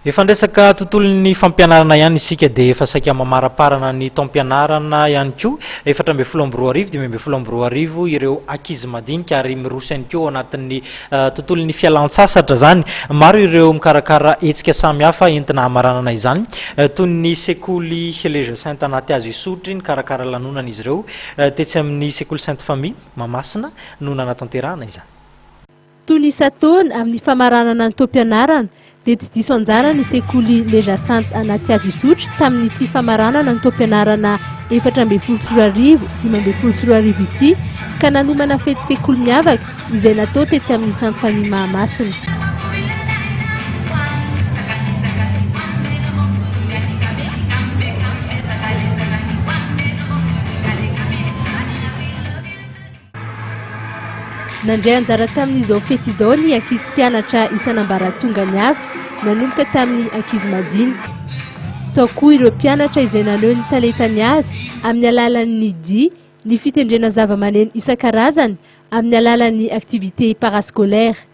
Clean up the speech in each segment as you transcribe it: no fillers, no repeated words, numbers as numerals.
Efa ndresaka tontolon'ny fampianarana ihany isika dia efa saika mamaraparana ny taom-pianarana ihany koa 14 2022 ireo ankizy madinika ary miroso ihany koa anatin'ny tontolon'ny fialan-tsasatra zany. Maro ireo mikarakara hetsika samihafa entina hamaranana izany toy ny sekoly Lége Sainte anaty azy isotry ny karakara lanonana izy ireo tetsy amin'ny sekoly Sainte Famille Mahamasina no nanatanterahana izany. Tony isan-taona amin'ny famaranana ny taom-pianarana dia tsy diso anjara ny sekoly Lége Sainte anaty azy isotry tamin'ny tsy famaranana ny taom-pianarana 14 ity ka nanomana fety sekoly miavaka izay natao tetsy amin'ny Sainte Famille Mahamasina. Nandray anjara tamin'izao fety izao ny ankizy mpianatra isan'ambaratongany avy nanomboka tamin'ny ankizy madinika. Sao koa ireo mpianatra izay naneho ny talentany avy amin'ny alalan'ny dia, ny fitendrena zava-maneno isan-karazany amin'ny alalan'ny activité parascolaire.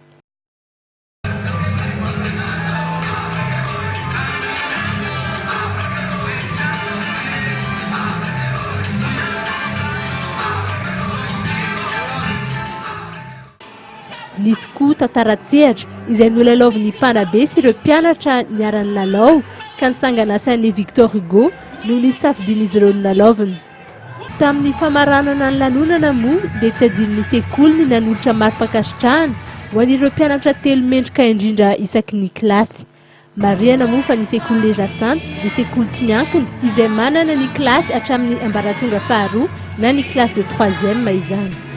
Nisy koa tantara-tsehatra izay nolalaovin'ny mpanabe sy ireo mpianatra niara-ny lalao ka nitsangana sain'i Victor Hugo no nisafidian'izy ireo ny lalaoviny. Tamin'ny famaranana ny lanonana moa dia tsy adinon'ny sekoly ny nanolotra mari-pakasitrahana ho an'ireo mpianatra telo mendrika indrindra isaky ny kilasy. Marihana moa fa ny sekoly Lége Sainte dia sekoly tsy miankina izay manana ny kilasy hatramin'ny ambaratonga faharoa na ny kilasy de 3e izany.